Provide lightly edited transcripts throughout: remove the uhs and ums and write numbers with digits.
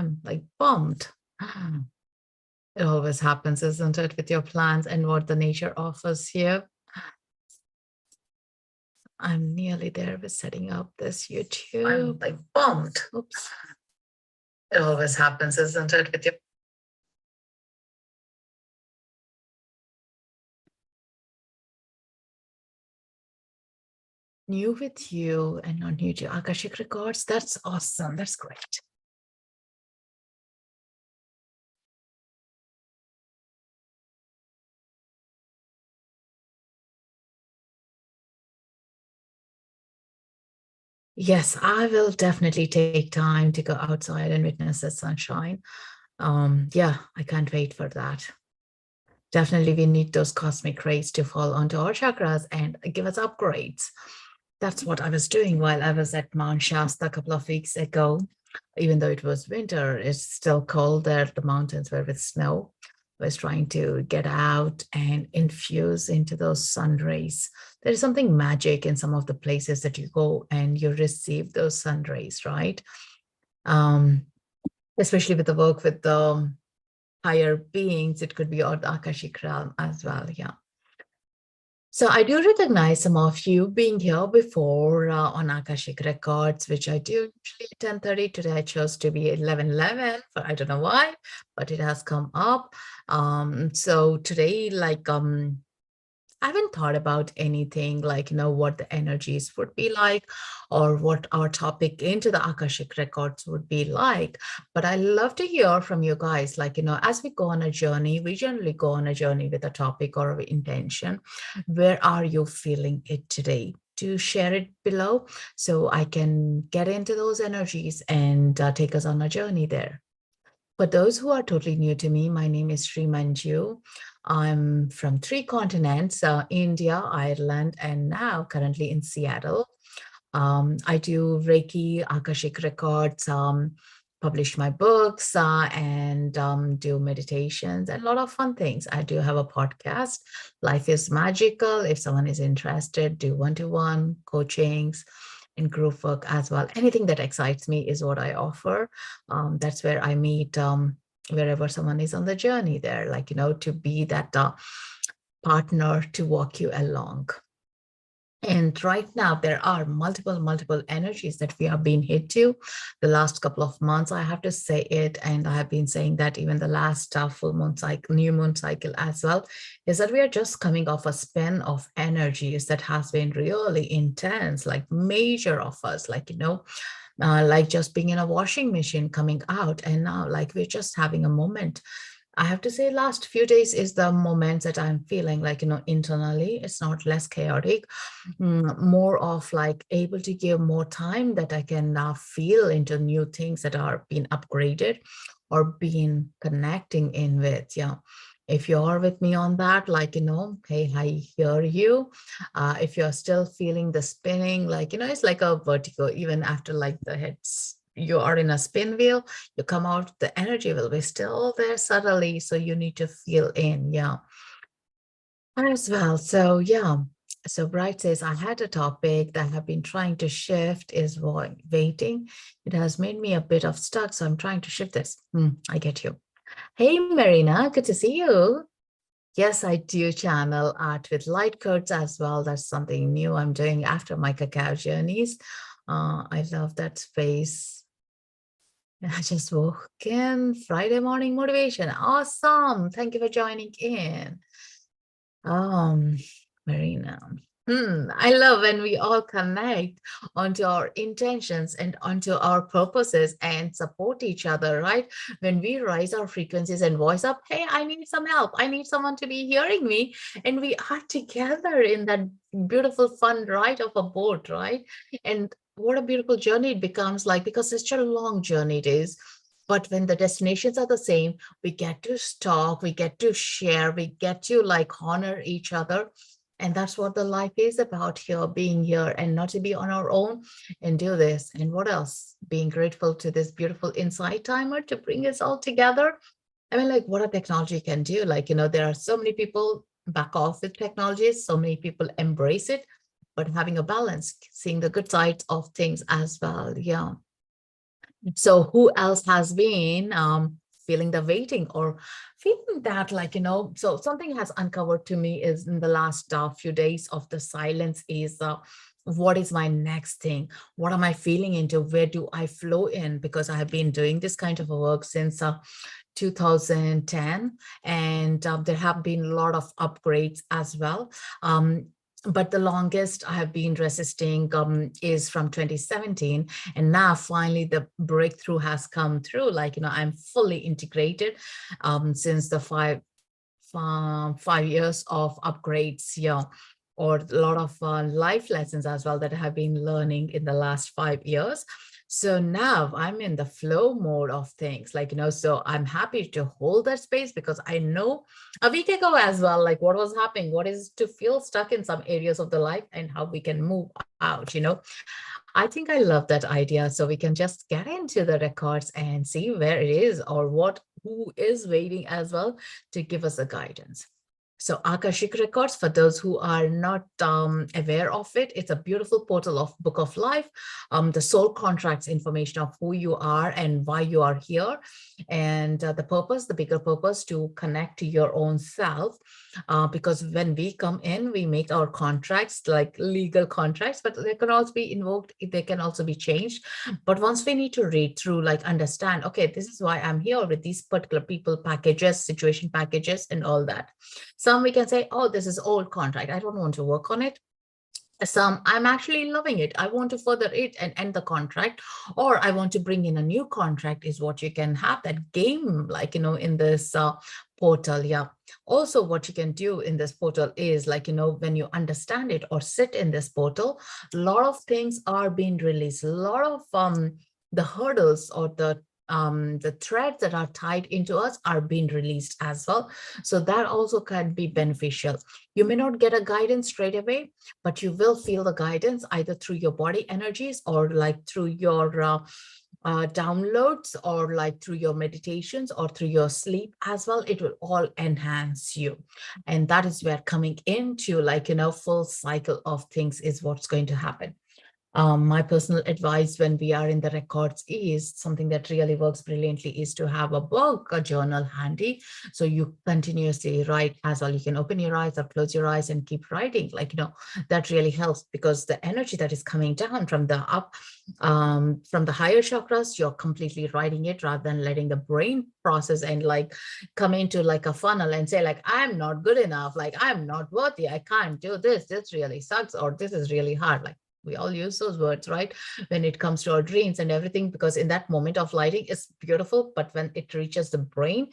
I'm like bummed. It always happens, isn't it, with your plans and what the nature offers here. I'm nearly there with setting up this YouTube. I'm like bummed. Oops. It always happens, isn't it, with your new with you and not new to Akashic Records. That's awesome. That's great. Yes, I will definitely take time to go outside and witness the sunshine. Yeah, I can't wait for that. Definitely, we need those cosmic rays to fall onto our chakras and give us upgrades. That's what I was doing while I was at Mount Shasta a couple of weeks ago. Even though it was winter, it's still cold there. The mountains were with snow. I was trying to get out and infuse into those sun rays. There is something magic in some of the places that you go and you receive those sun rays, right? Especially with the work with the higher beings, it could be on the Akashic realm as well. Yeah. So I do recognize some of you being here before on Akashic Records, which I do usually 10:30. Today I chose to be 11:11, but I don't know why, but it has come up. So today, I haven't thought about anything like, what the energies would be like or what our topic into the Akashic Records would be like. But I love to hear from you guys. As we go on a journey, we generally go on a journey with a topic or an intention. Where are you feeling it today? Do share it below so I can get into those energies and take us on a journey there. For those who are totally new to me, my name is Srimanju. I'm from 3 continents, India, Ireland, and now currently in Seattle. I do Reiki, Akashic Records, publish my books, and do meditations and a lot of fun things. I do have a podcast, Life is Magical. If someone is interested, do one-to-one coachings and group work as well. Anything that excites me is what I offer. That's where I meet wherever someone is on the journey there, to be that partner to walk you along. And right now, there are multiple energies that we are being hit to. The last couple of months, I have to say it, and I have been saying that even the last full moon cycle, new moon cycle as well, is that we are just coming off a spin of energies that has been really intense, like major of us, like just being in a washing machine coming out, and now like we're just having a moment. I have to say last few days is the moments that I'm feeling like, internally, it's not less chaotic, more of like able to give more time that I can now feel into new things that are being upgraded or being connecting in with. Yeah. If you're with me on that, hey, I hear you. If you're still feeling the spinning, it's like a vertigo, even after like the heads you are in a spin wheel, you come out, the energy will be still there subtly. So you need to feel in, yeah, as well. So yeah. So Bright says, I had a topic that I have been trying to shift is waiting. It has made me a bit of stuck. So I'm trying to shift this. I get you. Hey, Marina, good to see you. Yes, I do channel art with light codes as well. That's something new I'm doing after my cacao journeys. I love that space. I just woke in. Friday morning motivation. Awesome. Thank you for joining in. Marina. I love when we all connect onto our intentions and onto our purposes and support each other, right? When we raise our frequencies and voice up, hey, I need some help. I need someone to be hearing me. And we are together in that beautiful fun ride of a boat, right? And what a beautiful journey it becomes like, because it's such a long journey it is. But when the destinations are the same, we get to talk, we get to share, we get to like honor each other. And that's what the life is about here, being here and not to be on our own and do this. And what else? Being grateful to this beautiful insight timer to bring us all together. I mean, like what a technology can do. There are so many people back off with technology, so many people embrace it, but having a balance, seeing the good sides of things as well. Yeah. So who else has been feeling the waiting or feeling that, like, so something has uncovered to me is in the last few days of the silence is what is my next thing? What am I feeling into? Where do I flow in? Because I have been doing this kind of a work since 2010, and there have been a lot of upgrades as well. But the longest I have been resisting is from 2017. And now finally the breakthrough has come through. Like, I'm fully integrated since the 5 years of upgrades, or a lot of life lessons as well that I have been learning in the last 5 years. So now I'm in the flow mode of things, like, so I'm happy to hold that space because I know a week ago as well, like what was happening, what is to feel stuck in some areas of the life and how we can move out. I think I love that idea. So we can just get into the records and see where it is or who is waiting as well to give us a guidance. So Akashic Records, for those who are not aware of it, it's a beautiful portal of Book of Life. The soul contracts information of who you are and why you are here. And the bigger purpose to connect to your own self. Because when we come in, we make our contracts like legal contracts, but they can also be invoked, they can also be changed. But once we need to read through, like understand, okay, this is why I'm here with these particular people packages, situation packages, and all that. Some we can say, oh, this is old contract, I don't want to work on it. Some, I'm actually loving it, I want to further it and end the contract, or I want to bring in a new contract, is what you can have that game, like, in this portal. Yeah. Also, what you can do in this portal is, like, when you understand it or sit in this portal, a lot of things are being released. A lot of the hurdles or the threads that are tied into us are being released as well. So that also can be beneficial. You may not get a guidance straight away, but you will feel the guidance either through your body energies or like through your downloads, or like through your meditations or through your sleep as well. It will all enhance you. And that is where coming into, like, full cycle of things is what's going to happen. My personal advice when we are in the records is something that really works brilliantly is to have a book, a journal handy. So you continuously write as well. You can open your eyes or close your eyes and keep writing. Like, that really helps, because the energy that is coming down from the from the higher chakras, you're completely writing it rather than letting the brain process and like come into like a funnel and say, like, I'm not good enough. Like, I'm not worthy. I can't do this. This really sucks. Or this is really hard. Like, we all use those words, right? When it comes to our dreams and everything, because in that moment of lighting, it's beautiful. But when it reaches the brain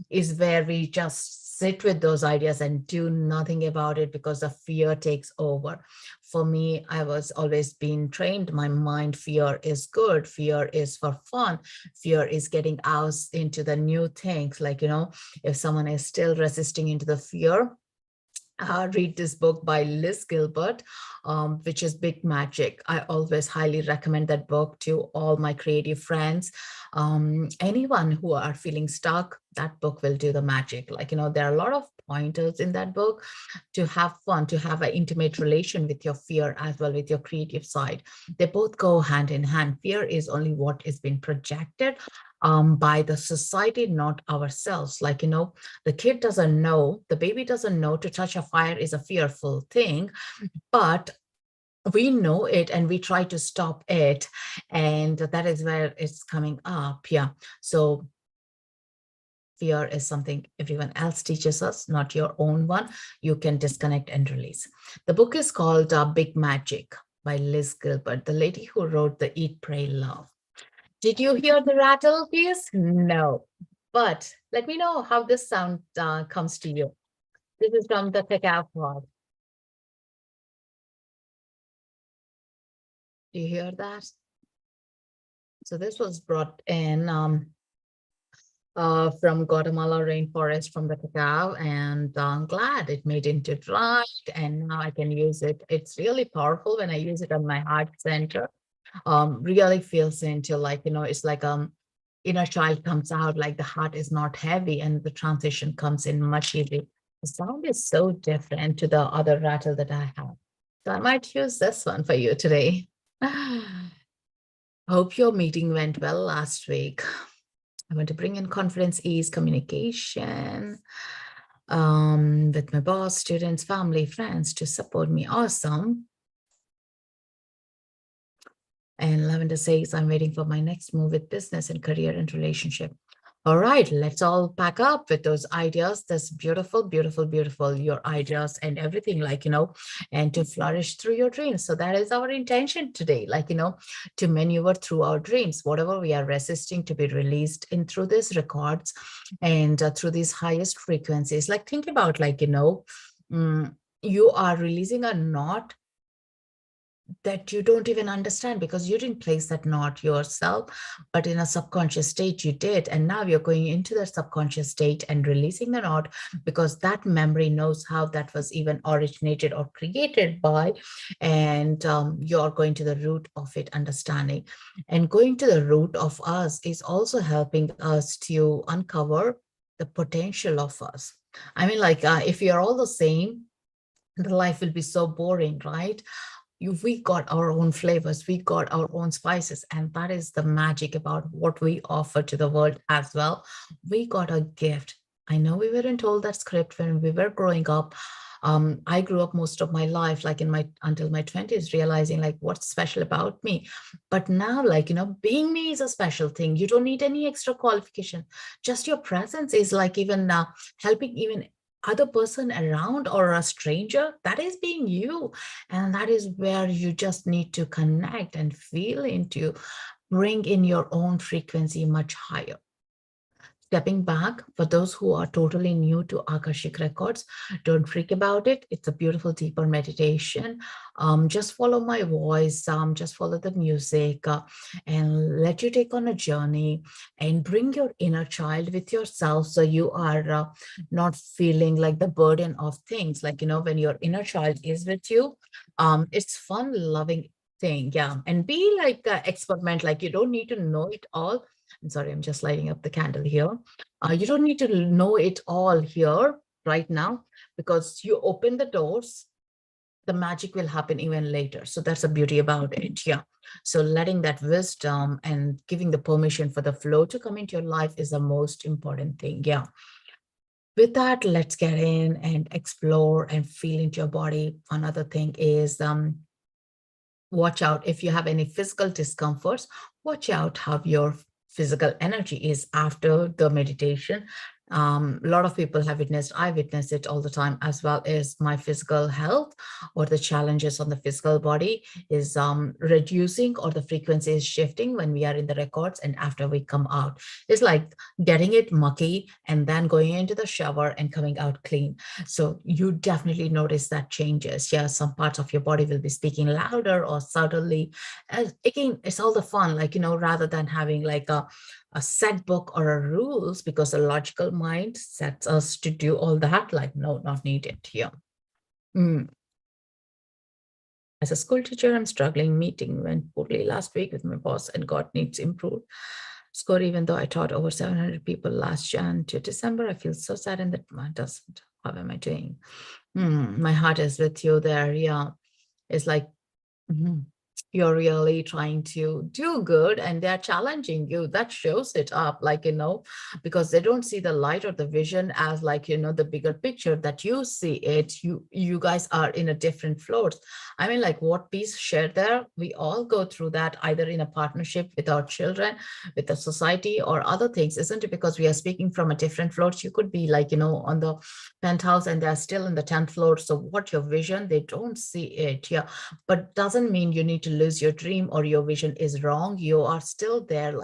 is where we just sit with those ideas and do nothing about it, because the fear takes over. For me, I was always being trained. My mind, fear is good. Fear is for fun. Fear is getting us into the new things. Like, if someone is still resisting into the fear, read this book by Liz Gilbert, which is Big Magic. I always highly recommend that book to all my creative friends. Anyone who are feeling stuck, that book will do the magic. Like, there are a lot of pointers in that book to have fun, to have an intimate relation with your fear as well, with your creative side. They both go hand in hand. Fear is only what is being projected by the society, not ourselves. Like, the kid doesn't know, the baby doesn't know to touch a fire is a fearful thing, but we know it and we try to stop it. And that is where it's coming up. Yeah. So fear is something everyone else teaches us, not your own one. You can disconnect and release. The book is called Big Magic by Liz Gilbert, the lady who wrote the Eat, Pray, Love. Did you hear the rattle piece? No. But let me know how this sound comes to you. This is from the Cacao Pod. Do you hear that? So this was brought in from Guatemala rainforest from the cacao, and I'm glad it made into dried, and now I can use it. It's really powerful when I use it on my heart center. Really feels into, like, it's like inner child comes out, like the heart is not heavy and the transition comes in much easier. The sound is so different to the other rattle that I have. So I might use this one for you today. Hope your meeting went well last week. I want to bring in confidence, ease, communication with my boss, students, family, friends to support me. Awesome. And Lavender says, I'm waiting for my next move with business and career and relationship. All right, let's all pack up with those ideas. That's beautiful, beautiful, beautiful, your ideas and everything, and to flourish through your dreams. So that is our intention today, to maneuver through our dreams, whatever we are resisting to be released in through these records and through these highest frequencies. Like, think about, you are releasing a knot that you don't even understand because you didn't place that knot yourself, but in a subconscious state you did. And now you're going into the subconscious state and releasing the knot because that memory knows how that was even originated or created by. And you're going to the root of it, understanding. And going to the root of us is also helping us to uncover the potential of us. I mean, if you're all the same, the life will be so boring, right? We got our own flavors, we got our own spices, and that is the magic about what we offer to the world as well. We got a gift. I know we weren't told that script when we were growing up. I grew up most of my life, until my 20s, realizing what's special about me. But now, being me is a special thing. You don't need any extra qualification. Just your presence is even helping even other person around or a stranger. That is being you. And that is where you just need to connect and feel into, bring in your own frequency much higher. Stepping back, for those who are totally new to Akashic Records, don't freak about it. It's a beautiful, deeper meditation. Just follow my voice, just follow the music, and let you take on a journey and bring your inner child with yourself so you are not feeling like the burden of things. When your inner child is with you, it's fun, loving thing. Yeah. And be experiment, you don't need to know it all. I'm sorry, I'm just lighting up the candle here. You don't need to know it all here right now, because you open the doors, the magic will happen even later. So that's the beauty about it. Yeah. So letting that wisdom and giving the permission for the flow to come into your life is the most important thing. Yeah. With that, let's get in and explore and feel into your body. Another thing is watch out if you have any physical discomforts. Watch out how your physical energy is after the meditation. A lot of people have witnessed, I witness it all the time, as well as my physical health or the challenges on the physical body is reducing, or the frequency is shifting when we are in the records and after we come out. It's like getting it mucky and then going into the shower and coming out clean. So you definitely notice that changes. Yeah, some parts of your body will be speaking louder or subtly. And again, it's all the fun, rather than having a set book or a rules, because the logical mind sets us to do all that. No, not needed here. As a school teacher, I'm struggling. Meeting went poorly last week with my boss and God needs improved score. Even though I taught over 700 people last Jan to December, I feel so sad and that doesn't. How am I doing? My heart is with you there. Yeah. It's you're really trying to do good and they're challenging you. That shows it up, because they don't see the light or the vision as the bigger picture that you see it. You guys are in a different floors. I mean, what peace shared there, we all go through that, either in a partnership with our children, with the society or other things, isn't it? Because we are speaking from a different floors. You could be on the penthouse and they're still in the 10th floor. So what your vision, they don't see it. Yeah. But doesn't mean you need to lose your dream or your vision is wrong. You are still there,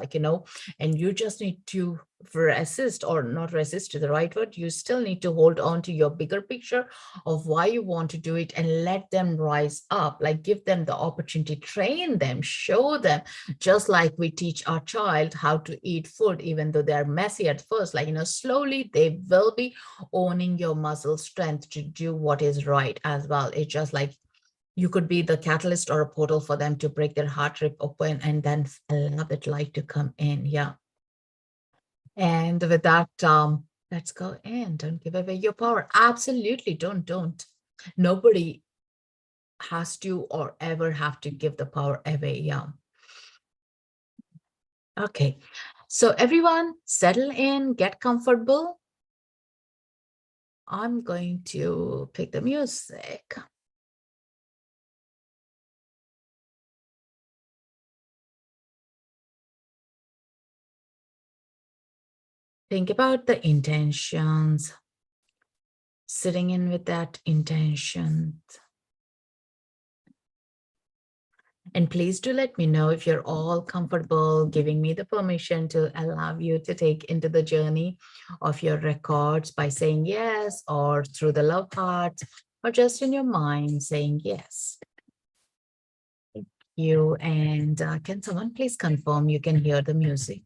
and you just need to resist, or not resist to the right word. You still need to hold on to your bigger picture of why you want to do it and let them rise up, give them the opportunity, train them, show them, just like we teach our child how to eat food, even though they're messy at first, slowly they will be owning your muscle strength to do what is right as well. It's just you could be the catalyst or a portal for them to break their heart rip open and then allow that light to come in. Yeah. And with that, let's go in. Don't give away your power. Absolutely. Don't. Nobody has to or ever have to give the power away. Yeah. Okay, so everyone settle in, get comfortable. I'm going to pick the music. Think about the intentions, sitting in with that intention. And please do let me know if you're all comfortable giving me the permission to allow you to take into the journey of your records by saying yes, or through the love heart, or just in your mind saying yes. Thank you. And can someone please confirm you can hear the music?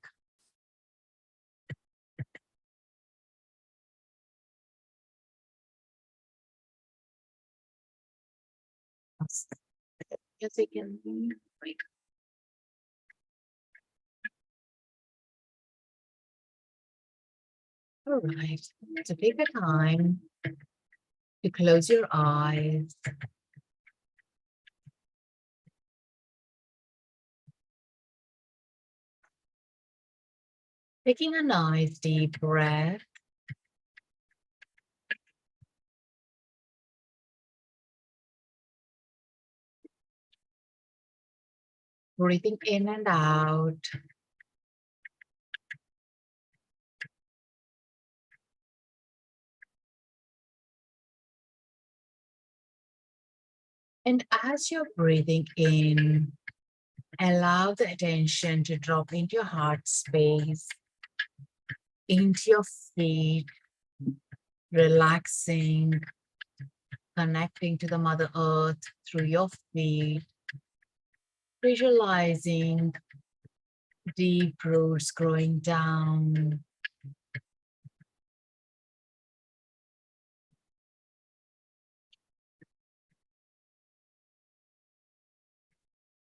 Music and all right. So take the time to close your eyes. Taking a nice deep breath. Breathing in and out. And as you're breathing in, allow the attention to drop into your heart space, into your feet, relaxing, connecting to the Mother Earth through your feet, visualizing deep roots growing down.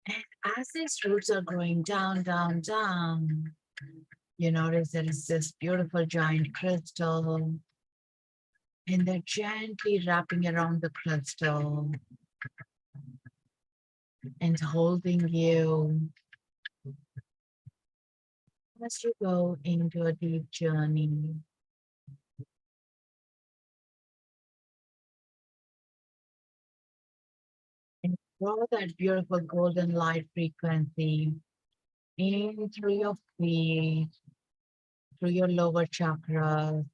And as these roots are growing down, down, down, you notice there is this beautiful giant crystal, and they're gently wrapping around the crystal and holding you as you go into a deep journey. And draw that beautiful golden light frequency in through your feet, through your lower chakras.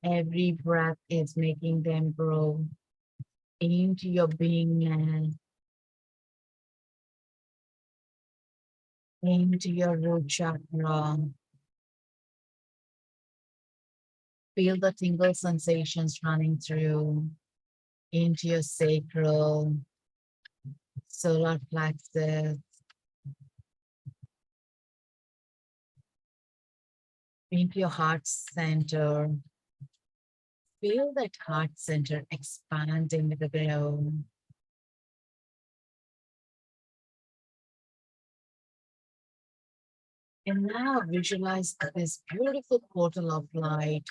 Every breath is making them grow into your beingness, into your root chakra. Feel the tingle sensations running through into your sacral, solar plexus, into your heart center. Feel that heart center expanding with the glow. And now visualize this beautiful portal of light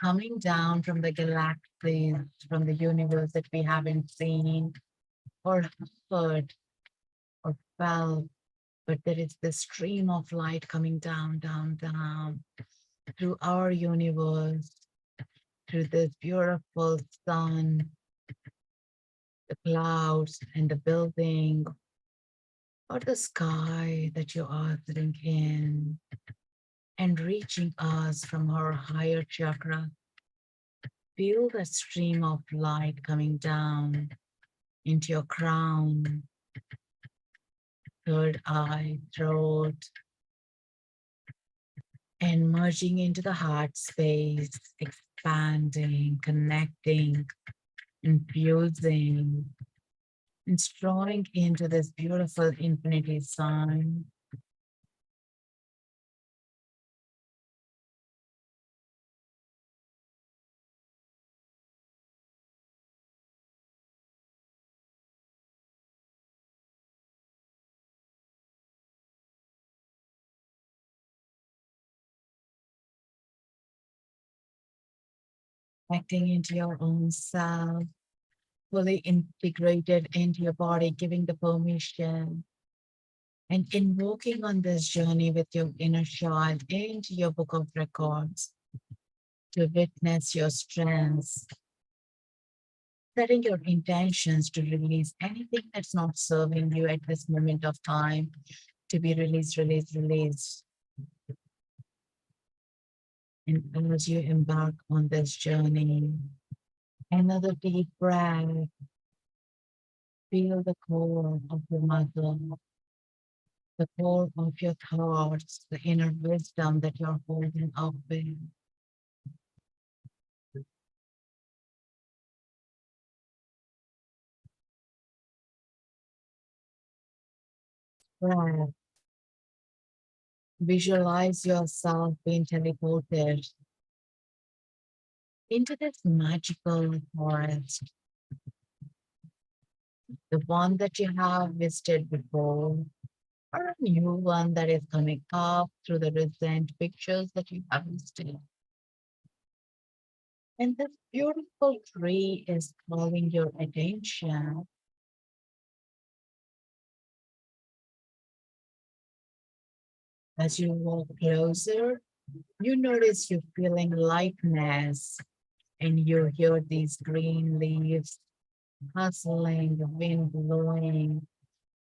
coming down from the galaxies, from the universe that we haven't seen or heard or felt. But there is this stream of light coming down, down, down through our universe, through this beautiful sun, the clouds, and the building, or the sky that you are sitting in, and reaching us from our higher chakra. Feel the stream of light coming down into your crown, third eye, throat, and merging into the heart space, expanding, connecting, infusing, and drawing into this beautiful infinity sign. Connecting into your own self, fully integrated into your body, giving the permission and invoking on this journey with your inner child into your book of records to witness your strengths, setting your intentions to release anything that's not serving you at this moment of time, to be released, released, released. And as you embark on this journey, another deep breath, feel the core of your mother, the core of your thoughts, the inner wisdom that you're holding up with. Breath. Visualize yourself being teleported into this magical forest, the one that you have visited before, or a new one that is coming up through the recent pictures that you have visited. And this beautiful tree is calling your attention. As you walk closer, you notice you're feeling lightness and you hear these green leaves rustling, the wind blowing,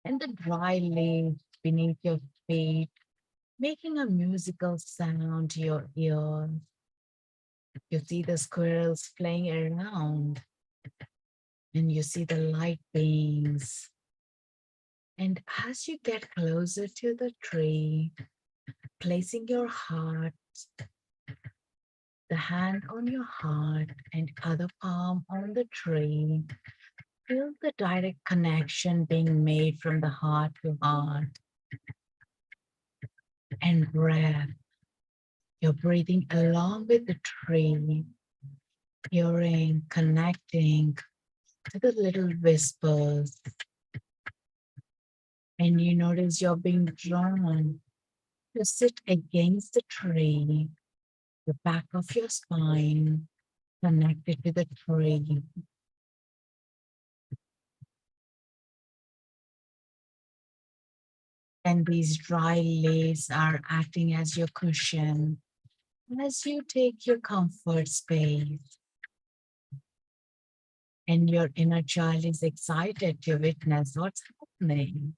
and the dry leaves beneath your feet, making a musical sound to your ears. You see the squirrels playing around, and you see the light beings. And as you get closer to the tree, placing your heart, the hand on your heart and other palm on the tree, feel the direct connection being made from the heart to heart. And breath. You're breathing along with the tree, hearing, connecting to the little whispers. And you notice you're being drawn to sit against the tree, the back of your spine connected to the tree. And these dry leaves are acting as your cushion as you take your comfort space. And your inner child is excited to witness what's happening,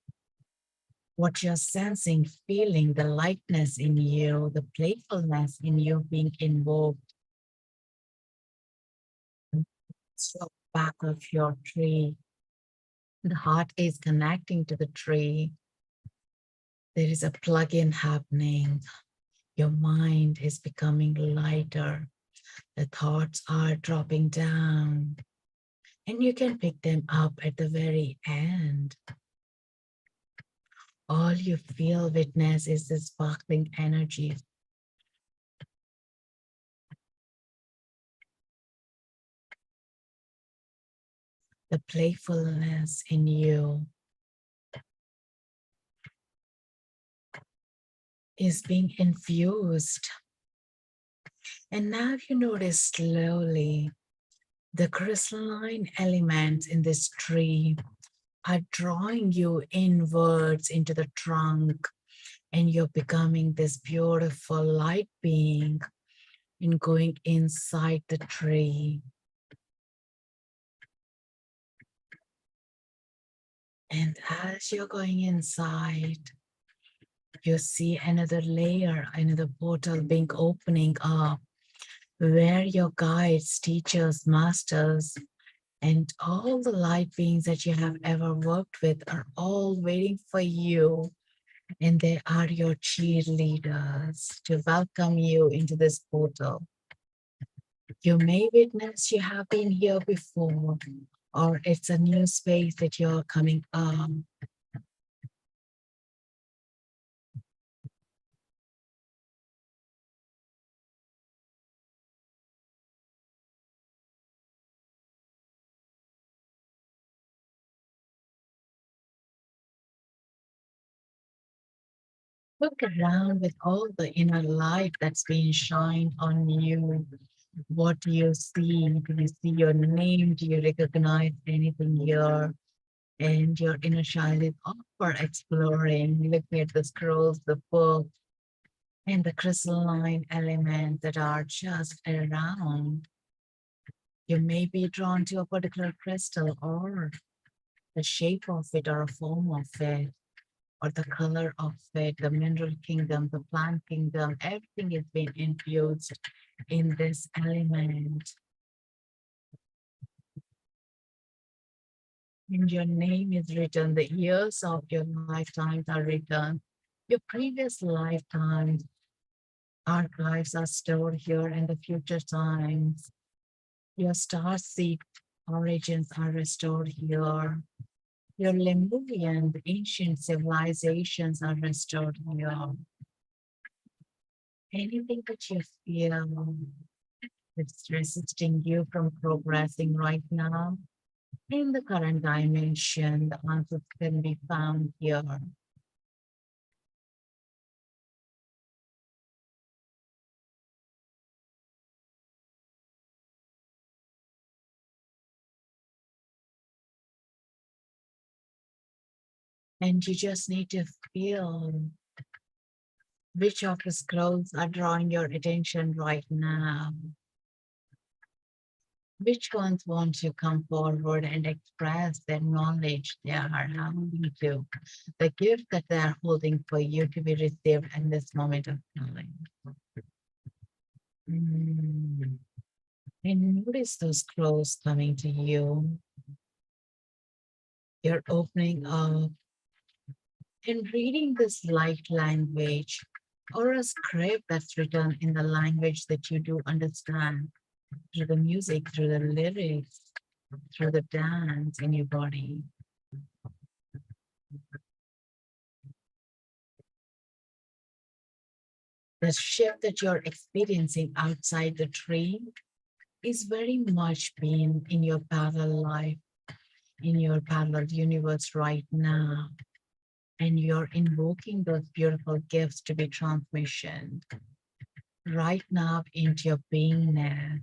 what you're sensing, feeling, the lightness in you, the playfulness in you being invoked. So back of your tree, the heart is connecting to the tree. There is a plug-in happening. Your mind is becoming lighter. The thoughts are dropping down, and you can pick them up at the very end. All you feel, witness, is the sparkling energy. The playfulness in you is being infused. And now you notice slowly the crystalline elements in this tree are drawing you inwards into the trunk, and you're becoming this beautiful light being and going inside the tree. And as you're going inside, you see another layer, another portal being opening up, where your guides, teachers, masters, and all the light beings that you have ever worked with are all waiting for you. And they are your cheerleaders to welcome you into this portal. You may witness you have been here before, or it's a new space that you're coming on. Look around with all the inner light that's being shined on you. What do you see? Do you see your name? Do you recognize anything here? And your inner child is up for exploring, looking at the scrolls, the book, and the crystalline elements that are just around. You may be drawn to a particular crystal or the shape of it or a form of it or the color of it, the mineral kingdom, the plant kingdom, everything is being infused in this element. And your name is written, the years of your lifetimes are written, your previous lifetimes archives are stored here in the future times. Your star seed origins are restored here. Your Lemurian, the ancient civilizations are restored here. Anything that you feel that's resisting you from progressing right now in the current dimension, the answers can be found here. And you just need to feel which of the scrolls are drawing your attention right now. Which ones want to come forward and express their knowledge they are having to, the gift that they are holding for you to be received in this moment of time. And notice those scrolls coming to you. You're opening up and reading this light language or a script that's written in the language that you do understand through the music, through the lyrics, through the dance in your body. The shift that you're experiencing outside the tree is very much being in your parallel life, in your parallel universe right now. And you're invoking those beautiful gifts to be transmission right now into your beingness,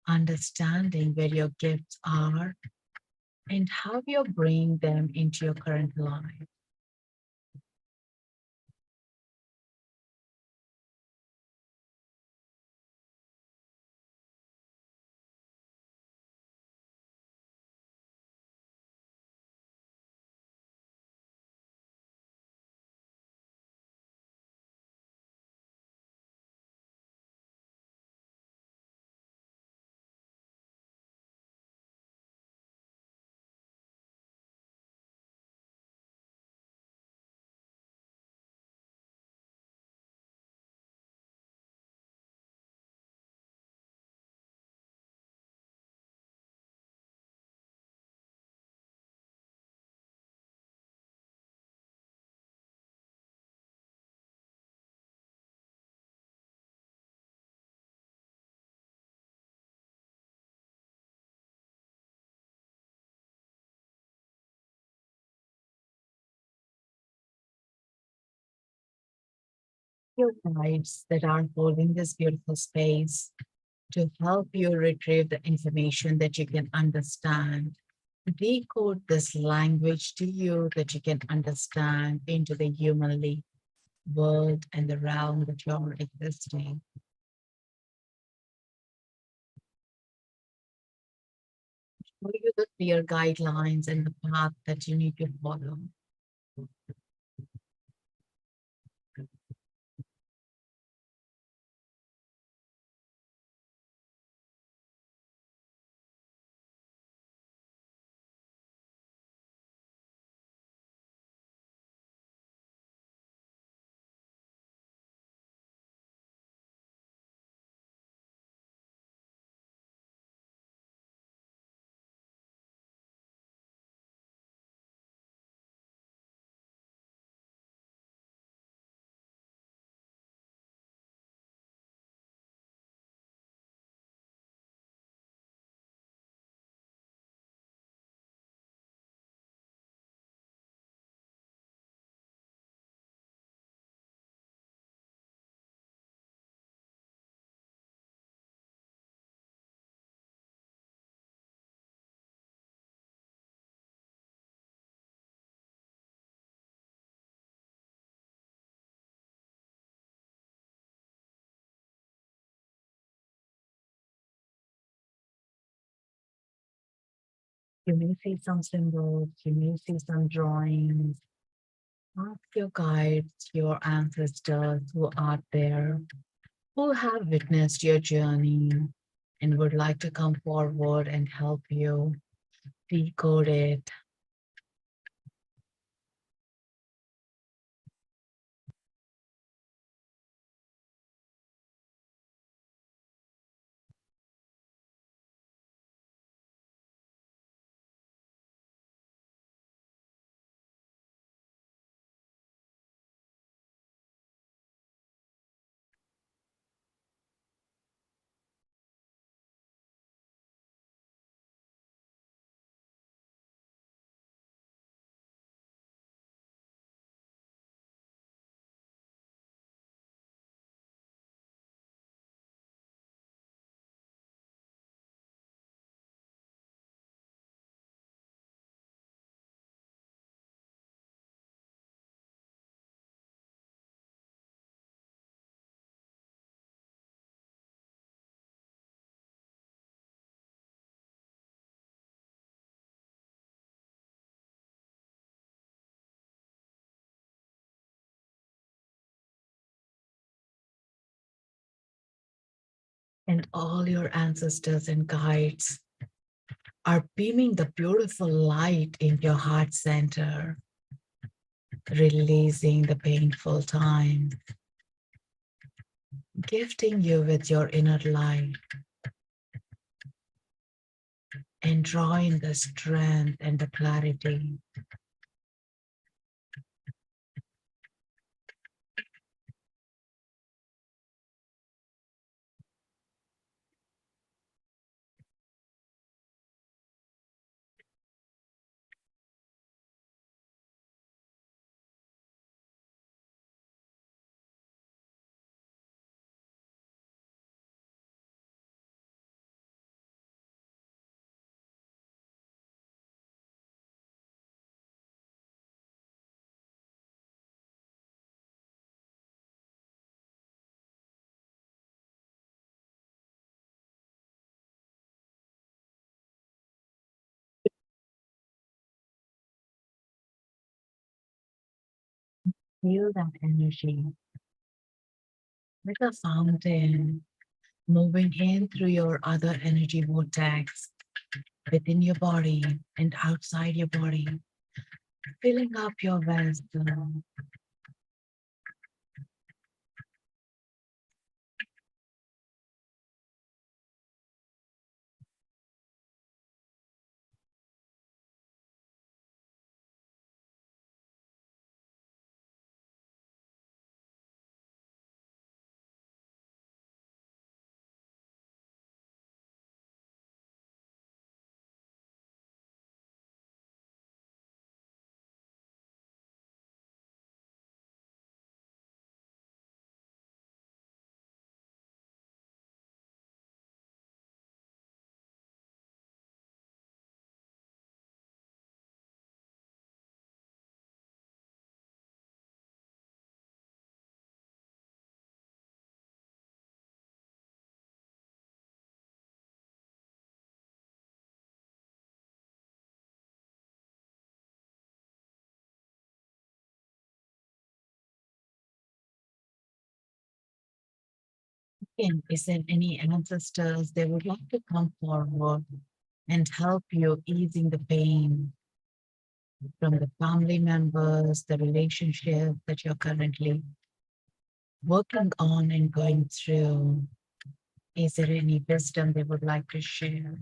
understanding where your gifts are and how you're bringing them into your current life. Your guides that are holding this beautiful space to help you retrieve the information that you can understand, decode this language to you that you can understand into the humanly world and the realm that you're existing. Show you the clear guidelines and the path that you need to follow. You may see some symbols, you may see some drawings. Ask your guides, your ancestors who are there, who have witnessed your journey and would like to come forward and help you decode it. And all your ancestors and guides are beaming the beautiful light in your heart center, releasing the painful time, gifting you with your inner light, and drawing the strength and the clarity. Feel that energy like a fountain moving in through your other energy vortex within your body and outside your body, filling up your wisdom. And is there any ancestors they would like to come forward and help you easing the pain from the family members, the relationship that you're currently working on and going through? Is there any wisdom they would like to share?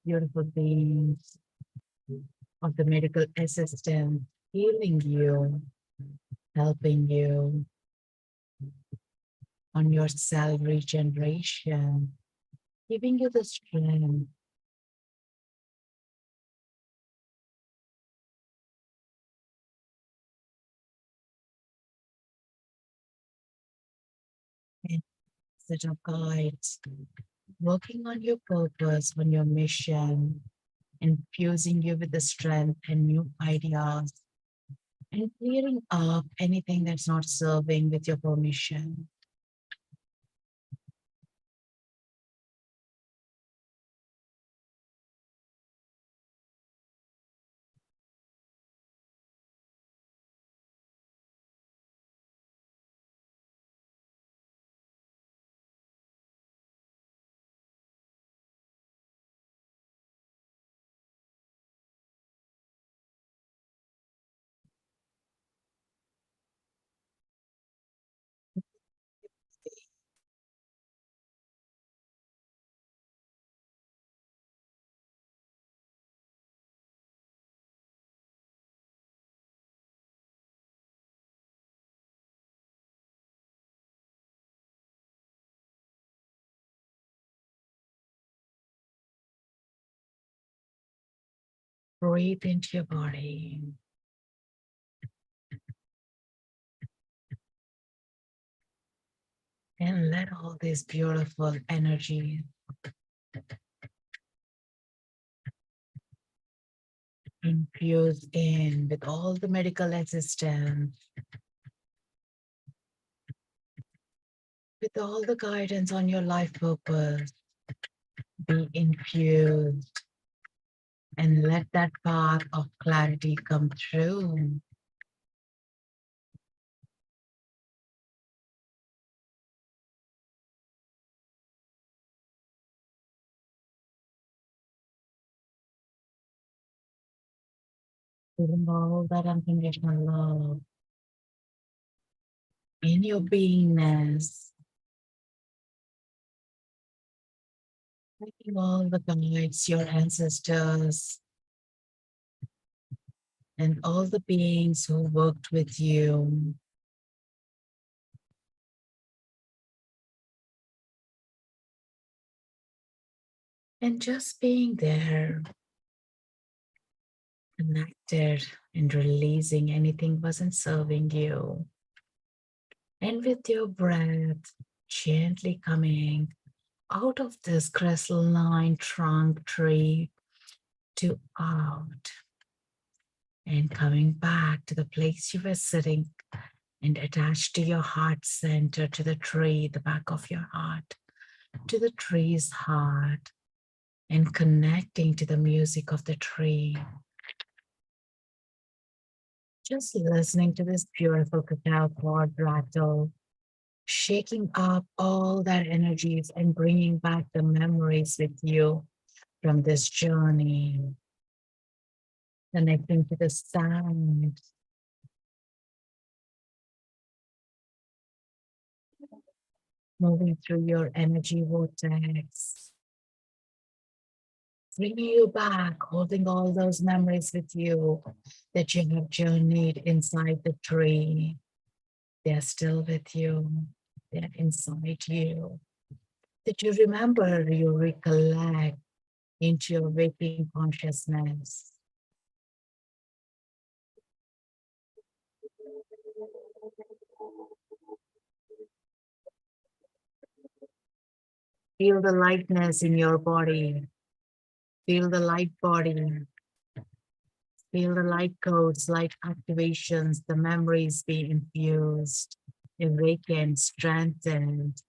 Beautiful beings of the medical assistant healing you, helping you on your cell regeneration, giving you the strength and set of guides, working on your purpose, on your mission, infusing you with the strength and new ideas, and clearing up anything that's not serving with your permission. Breathe into your body. And let all this beautiful energy infuse in with all the medical assistance, with all the guidance on your life purpose. Be infused and let that path of clarity come through. Feeling all that unconditional love in your beingness. Thanking all the guides, your ancestors, and all the beings who worked with you. And just being there, connected and releasing anything wasn't serving you. And with your breath, gently coming out of this crystalline trunk tree to out and coming back to the place you were sitting and attached to your heart center, to the tree, the back of your heart, to the tree's heart, and connecting to the music of the tree. Just listening to this beautiful cacao cord rattle, shaking up all that energies and bringing back the memories with you from this journey, connecting to the sound, moving through your energy vortex, bringing you back, holding all those memories with you that you have journeyed inside the tree. They're still with you. They're inside you. That you remember, you recollect into your waking consciousness. Feel the lightness in your body. Feel the light body. Feel the light codes, light activations, the memories being infused, awakened, strengthened.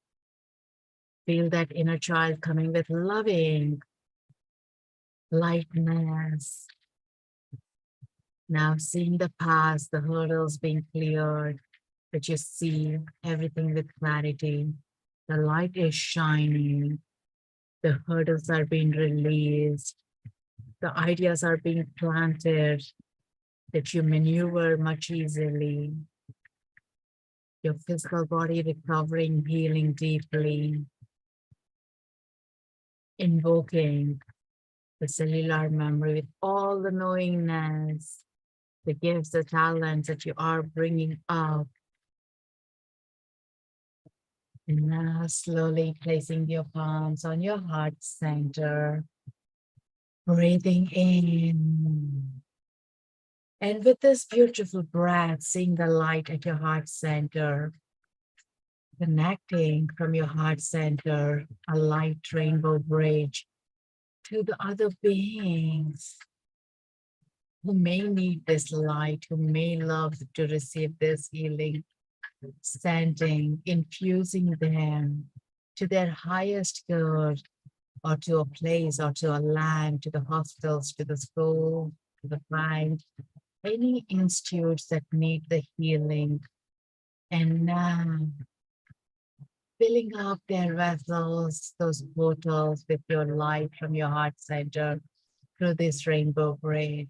Feel that inner child coming with loving lightness. Now seeing the past, the hurdles being cleared, that you see everything with clarity. The light is shining. The hurdles are being released. The ideas are being planted, that you maneuver much easily. Your physical body recovering, healing deeply. Invoking the cellular memory with all the knowingness, the gifts, the talents that you are bringing up. And now slowly placing your palms on your heart center, breathing in. And with this beautiful breath, seeing the light at your heart center, connecting from your heart center, a light rainbow bridge to the other beings who may need this light, who may love to receive this healing, sending, infusing them to their highest good, or to a place, or to a land, to the hospitals, to the school, to the bank, any institutes that need the healing. And now, filling up their vessels, those portals with your light from your heart center through this rainbow braid.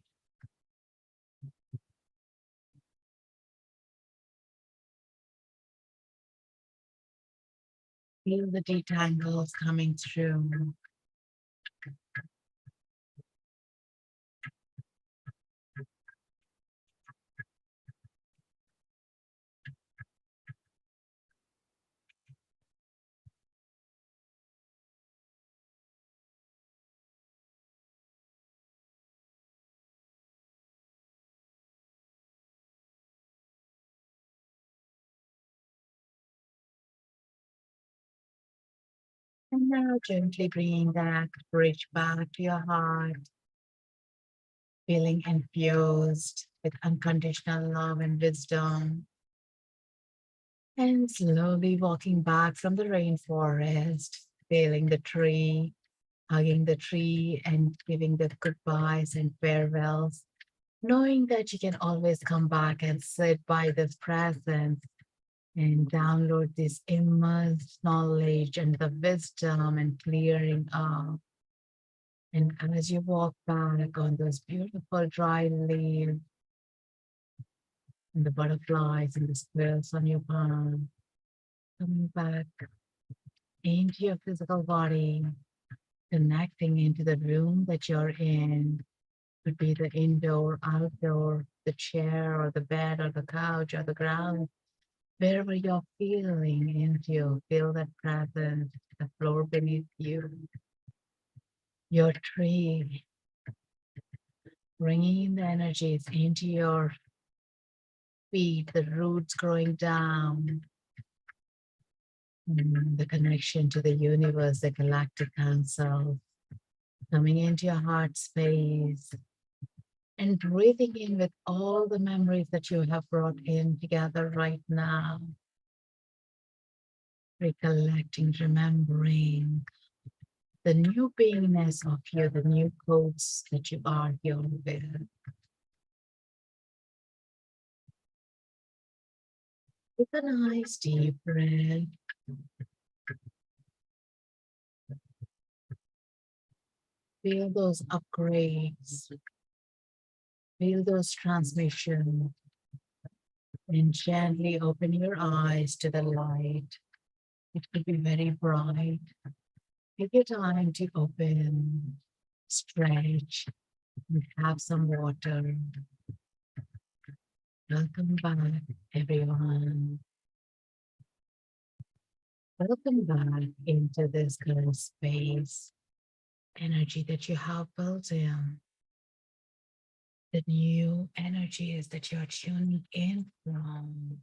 Feel the detangles coming through. And now gently bringing that bridge back to your heart, feeling infused with unconditional love and wisdom. And slowly walking back from the rainforest, feeling the tree, hugging the tree and giving the goodbyes and farewells, knowing that you can always come back and sit by this presence and download this immense knowledge and the wisdom and clearing up. And as you walk back on those beautiful dry leaves and the butterflies and the squirrels on your palm, coming back into your physical body, connecting into the room that you're in, could be the indoor, outdoor, the chair or the bed or the couch or the ground, wherever you're feeling into, feel that presence, the floor beneath you, your tree, bringing the energies into your feet, the roots growing down, the connection to the universe, the galactic council, coming into your heart space, and breathing in with all the memories that you have brought in together right now. Recollecting, remembering the new beingness of you, the new codes that you are here with. Take a nice deep breath. Feel those upgrades. Feel those transmissions. And gently open your eyes to the light. It could be very bright. Take your time to open, stretch, and have some water. Welcome back, everyone. Welcome back into this kind of space, energy that you have built in, the new energies that you're tuning in from.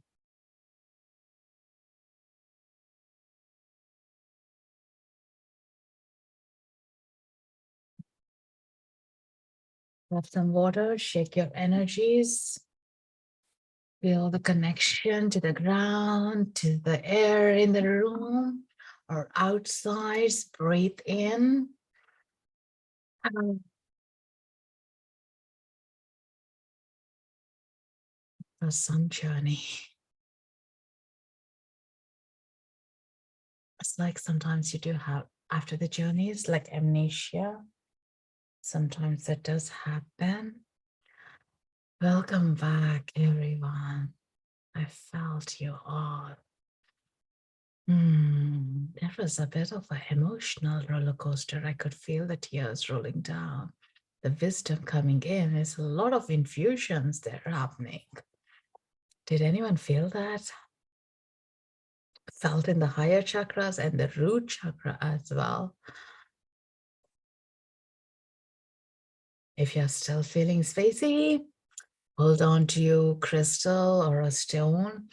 Have some water, shake your energies, feel the connection to the ground, to the air in the room or outside. Breathe in. Um, For some journey. It's like sometimes you do have, after the journeys, like amnesia. Sometimes that does happen. Welcome back, everyone. I felt you all. That was a bit of an emotional roller coaster. I could feel the tears rolling down. The wisdom coming in. There's a lot of infusions there happening. Did anyone feel that? Felt in the higher chakras and the root chakra as well. If you're still feeling spacey, hold on to your crystal or a stone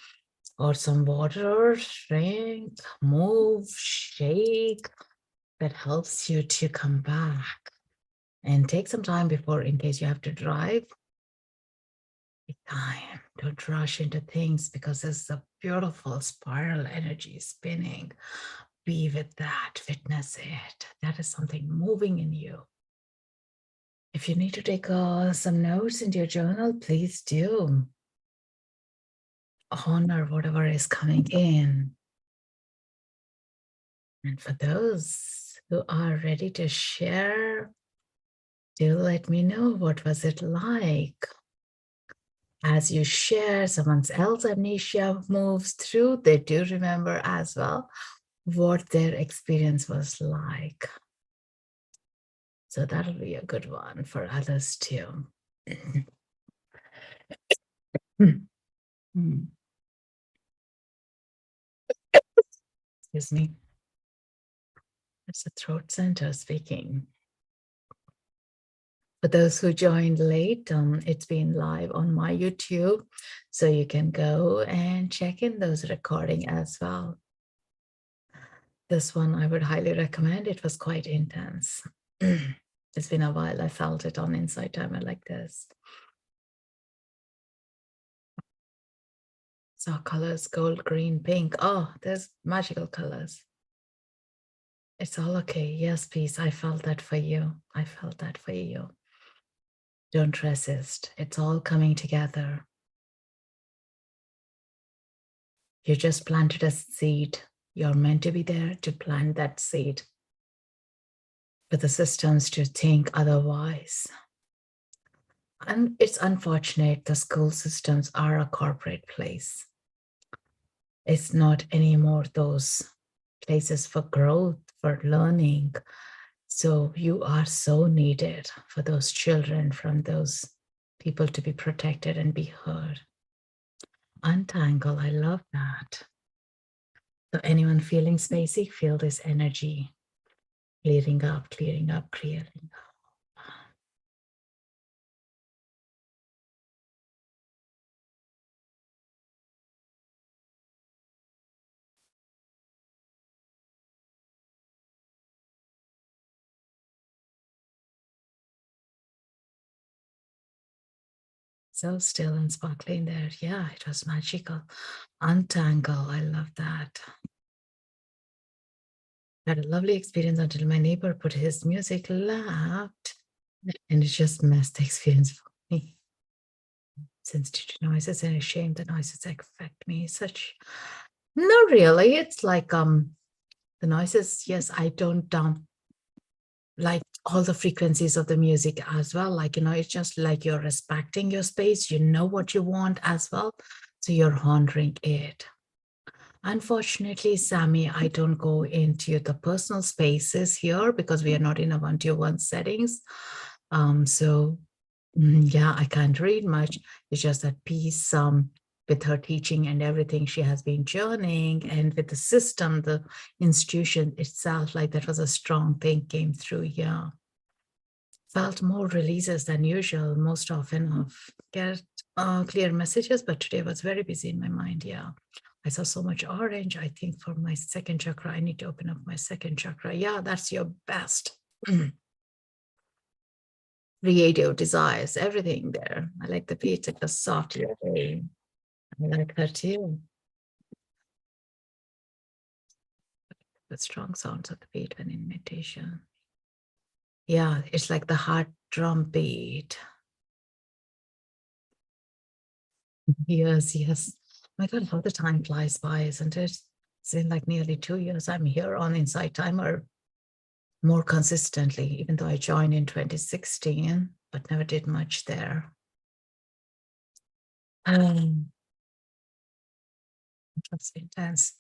or some water, drink, move, shake. That helps you to come back. And take some time before, in case you have to drive, take time. Don't rush into things because there's a beautiful spiral energy spinning. Be with that, witness it. That is something moving in you. If you need to take some notes into your journal, please do. Honor whatever is coming in. And for those who are ready to share, do let me know, what was it like? As you share, someone else's amnesia moves through, they do remember as well what their experience was like. So that'll be a good one for others too. Excuse me. It's the throat center speaking. For those who joined late, it's been live on my YouTube, so you can go and check in those recording as well. This one I would highly recommend. It was quite intense. It's been a while I felt it on Inside Timer like this. So colors, gold, green, pink. Oh, there's magical colors. It's all okay. Yes, peace. I felt that for you. I felt that for you. Don't resist. It's all coming together. You just planted a seed. You're meant to be there to plant that seed. For the systems to think otherwise. And it's unfortunate the school systems are a corporate place. It's not anymore those places for growth, for learning. So you are so needed for those children, from those people to be protected and be heard. Untangle, I love that. So anyone feeling spacey, feel this energy clearing up, clearing up, clearing up. So still and sparkling there. Yeah, it was magical. Untangle, I love that. Had a lovely experience until my neighbor put his music loud, and it just messed the experience for me. Sensitive to noises and ashamed the noises affect me. Such, not really. It's like the noises. Yes, I don't like all the frequencies of the music as well. Like, it's just like you're respecting your space. You know what you want as well, so you're honoring it. Unfortunately, Sammy, I don't go into the personal spaces here because we are not in a one-to-one settings. Yeah, I can't read much. It's just that piece with her teaching and everything, she has been journeying, and with the system, the institution itself, like that was a strong thing came through. Yeah, felt more releases than usual. Most often of get clear messages, but today was very busy in my mind. Yeah, I saw so much orange. I think for my second chakra, I need to open up my second chakra. Yeah, that's your best. Creative desires, everything there. I like the beat, it was soft. I like her too. The strong sounds of the beat when in meditation. Yeah, it's like the heart drum beat. Yes, yes. My God, how the time flies by, isn't it? It's been like nearly 2 years. I'm here on Inside Timer more consistently, even though I joined in 2016, but never did much there. It was intense.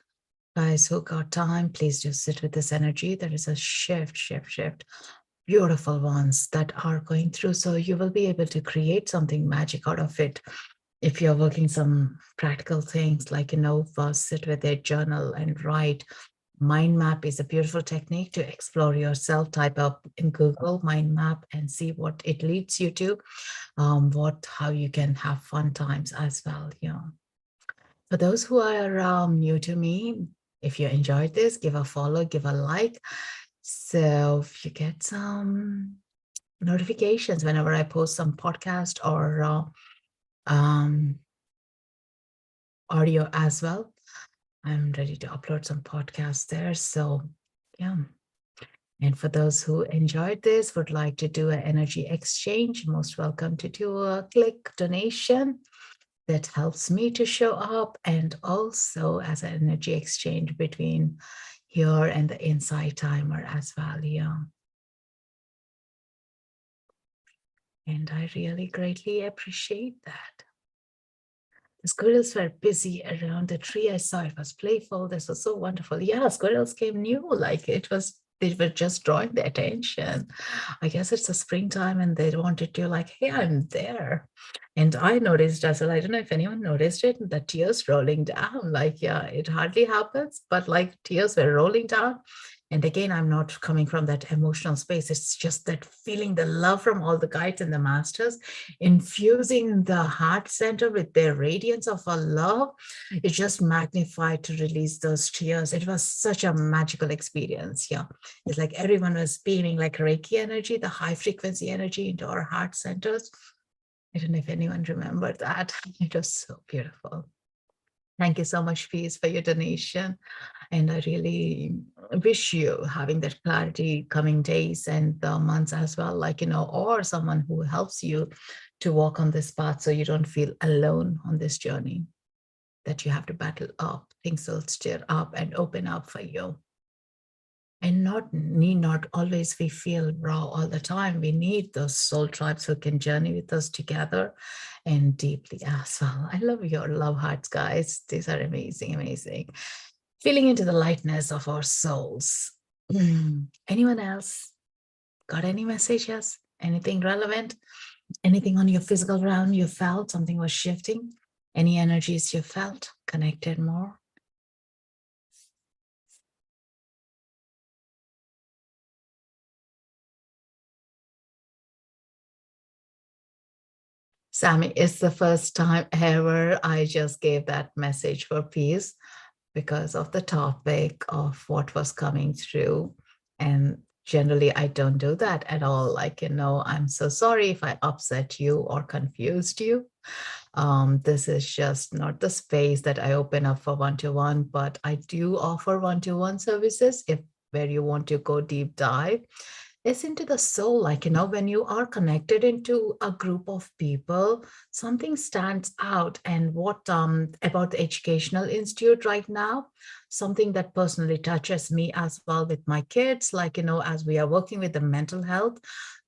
Guys who got time, please just sit with this energy. There is a shift, beautiful ones that are going through. So you will be able to create something magic out of it. If you're working some practical things like, first sit with a journal and write. Mind map is a beautiful technique to explore yourself. Type up in Google mind map and see what it leads you to, how you can have fun times as well. For those who are new to me, if you enjoyed this, give a follow, give a like. So if you get some notifications whenever I post some podcast or audio as well. I'm ready to upload some podcasts there. So yeah. And for those who enjoyed this, would like to do an energy exchange, most welcome to do a click donation. That helps me to show up, and also as an energy exchange between here and the Insight Timer as well. Yeah. And I really greatly appreciate that. The squirrels were busy around the tree. I saw it was playful. This was so wonderful. Yeah, squirrels came new. Like they were just drawing the attention. I guess it's the springtime and they wanted to like, hey, I'm there. And I noticed as well, I don't know if anyone noticed it, the tears rolling down. Like, yeah, it hardly happens, but like tears were rolling down. And again, I'm not coming from that emotional space. It's just that feeling the love from all the guides and the masters, infusing the heart center with their radiance of our love. It just magnified to release those tears. It was such a magical experience. Yeah. It's like everyone was beaming like Reiki energy, the high frequency energy into our heart centers. I don't know if anyone remembered that. It was so beautiful. Thank you so much, Peace, for your donation. And I really wish you having that clarity coming days and the months as well, or someone who helps you to walk on this path so you don't feel alone on this journey that you have to battle up. Things will stir up and open up for you. And need not always we feel raw all the time. We need those soul tribes who can journey with us together and deeply as well. I love your love hearts, guys. These are amazing, amazing. Feeling into the lightness of our souls. Anyone else got any messages? Anything relevant? Anything on your physical realm you felt something was shifting? Any energies you felt connected more? Sammy, it's the first time ever I just gave that message for peace because of the topic of what was coming through. And generally, I don't do that at all. I'm so sorry if I upset you or confused you. This is just not the space that I open up for one-to-one, but I do offer one-to-one services if where you want to go deep dive. It's into the soul, when you are connected into a group of people, something stands out. And what about the educational institute right now, something that personally touches me as well with my kids, as we are working with the mental health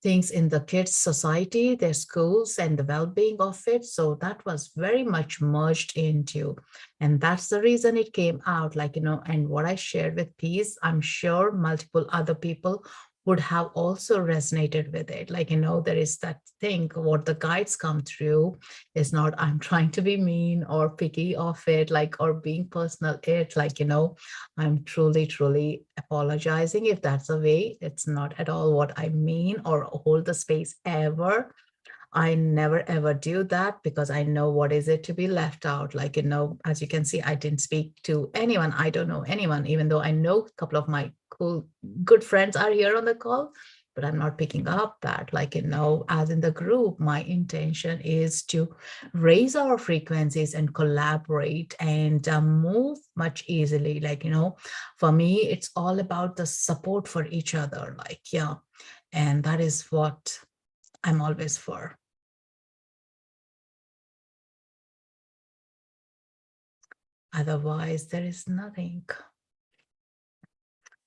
things in the kids society, their schools and the well-being of it. So that was very much merged into, and that's the reason it came out, and what I shared with peace, I'm sure multiple other people would have also resonated with it. There is that thing, what the guides come through is not, I'm trying to be mean or picky of it, or being personal. I'm truly, truly apologizing if that's a way. It's not at all what I mean or hold the space ever. I never ever do that because I know what is it to be left out. As you can see, I didn't speak to anyone. I don't know anyone, even though I know a couple of my cool, good friends are here on the call, but I'm not picking up that. As in the group, my intention is to raise our frequencies and collaborate and move much easily. For me, it's all about the support for each other. And that is what I'm always for. Otherwise, there is nothing.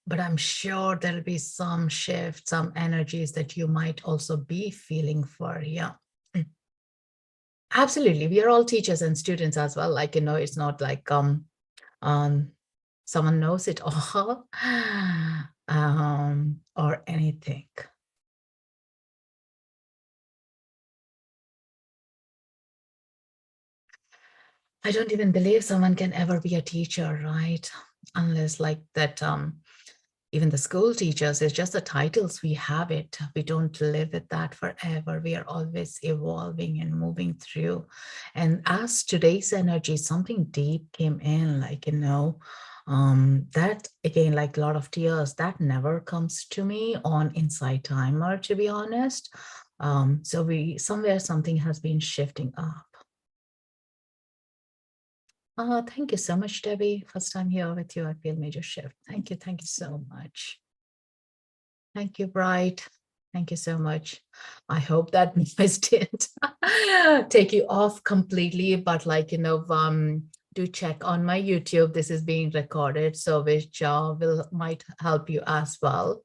But I'm sure there'll be some shift, some energies that you might also be feeling for. Yeah. Absolutely. We are all teachers and students as well. It's not um someone knows it all, or anything. I don't even believe someone can ever be a teacher, right? Unless like that, even the school teachers, it's just the titles, we have it. We don't live with that forever. We are always evolving and moving through. And as today's energy, something deep came in, like, that again, like a lot of tears, that never comes to me on Insight Timer, to be honest. So somewhere something has been shifting up. Thank you so much, Debbie. First time here with you, I feel major shift. Thank you. Thank you so much. Thank you, Bright. Thank you so much. I hope that noise didn't take you off completely, but like, do check on my YouTube. This is being recorded, so which might help you as well.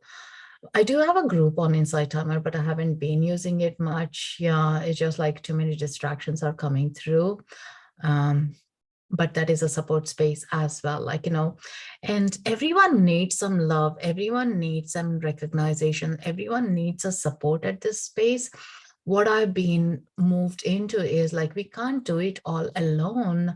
I do have a group on Insight Timer, but I haven't been using it much. Yeah, it's just like too many distractions are coming through. But that is a support space as well, like, and everyone needs some love, everyone needs some recognition, everyone needs a support at this space. What I've been moved into is like, we can't do it all alone.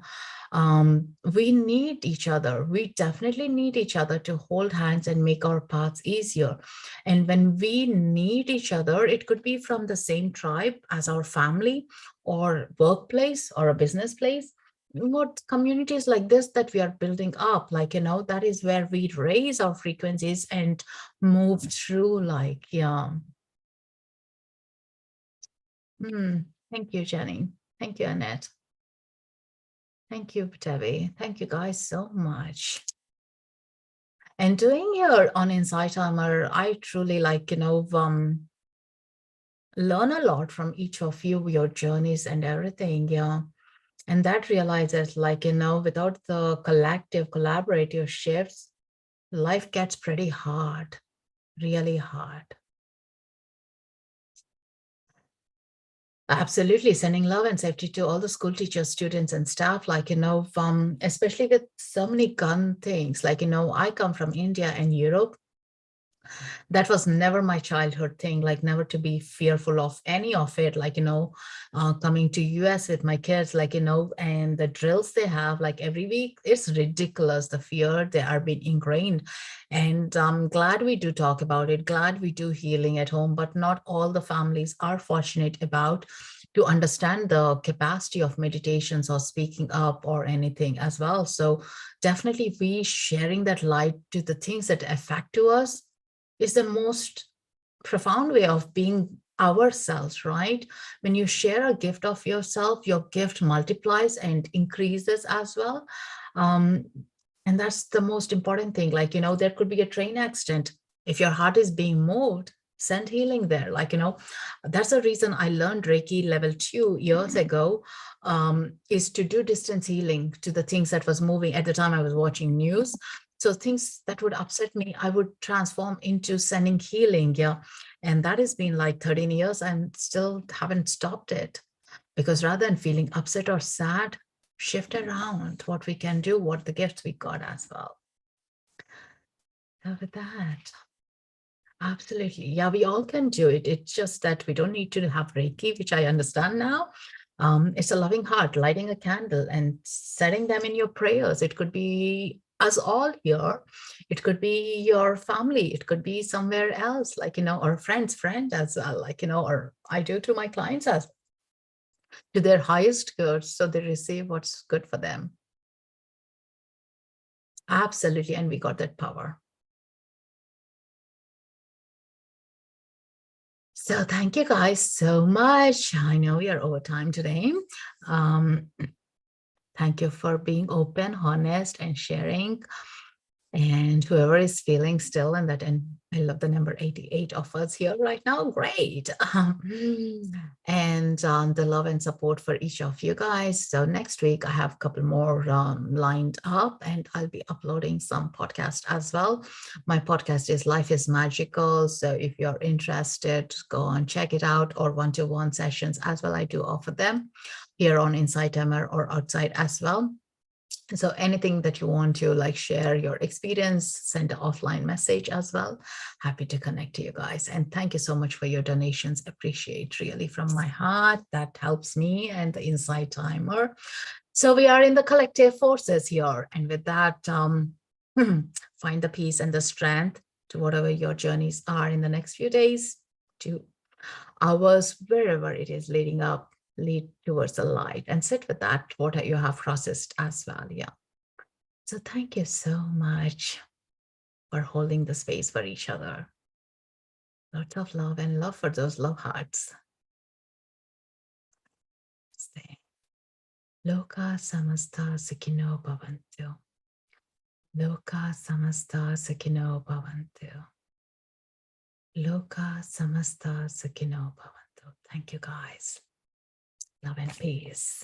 We need each other. We definitely need each other to hold hands and make our paths easier. And when we need each other, it could be from the same tribe as our family or workplace or a business place. What communities like this that we are building up, like, that is where we raise our frequencies and move through, like, yeah. Thank you, Jenny. Thank you, Annette. Thank you, Debbie. Thank you guys so much. And doing here on Insight Timer, I truly like, learn a lot from each of you, your journeys and everything, yeah. And that realizes, like, without the collective, collaborative shifts, life gets pretty hard, really hard. Absolutely. Sending love and safety to all the school teachers, students, and staff, like, especially with so many gun things. Like, I come from India and Europe. That was never my childhood thing, like never to be fearful of any of it, like, coming to US with my kids, like, and the drills they have like every week, it's ridiculous, the fear they are being ingrained. And I'm glad we do talk about it, glad we do healing at home, but not all the families are fortunate about to understand the capacity of meditations or speaking up or anything as well. So definitely we sharing that light to the things that affect to us is the most profound way of being ourselves, right? When you share a gift of yourself, your gift multiplies and increases as well. And that's the most important thing. Like, there could be a train accident. If your heart is being moved, send healing there. Like, that's the reason I learned Reiki level 2 years ago, is to do distance healing to the things that was moving. At the time I was watching news. So things that would upset me, I would transform into sending healing. Yeah. And that has been like 13 years and still haven't stopped it, because rather than feeling upset or sad, shift around what we can do, what the gifts we got as well. So with that, absolutely. Yeah, we all can do it. It's just that we don't need to have Reiki, which I understand now. It's a loving heart, lighting a candle and setting them in your prayers. It could be us all here. It could be your family. It could be somewhere else, like, or friend as well, like, or I do to my clients as to their highest good, so they receive what's good for them. Absolutely. And we got that power. So thank you guys so much. I know we are over time today. Thank you for being open, honest, and sharing. And whoever is feeling still in that, and I love the number 88 of us here right now, great. And the love and support for each of you guys. So next week I have a couple more lined up, and I'll be uploading some podcast as well. My podcast is Life is Magical. So if you're interested, go and check it out, or one-to-one sessions as well. I do offer them here on Insight Timer or outside as well. So anything that you want to like share your experience, send an offline message as well. Happy to connect to you guys. And thank you so much for your donations. Appreciate really from my heart. That helps me and the Insight Timer. So we are in the collective forces here. And with that, find the peace and the strength to whatever your journeys are in the next few days, to hours, wherever it is leading up. Lead towards the light and sit with that, what you have processed as well. Yeah. So thank you so much for holding the space for each other. Lots of love and love for those love hearts. Stay. Loka samasta sukhino bhavantu. Loka samasta sukhino bhavantu. Loka samasta sukhino bhavantu. Thank you guys. Love and peace.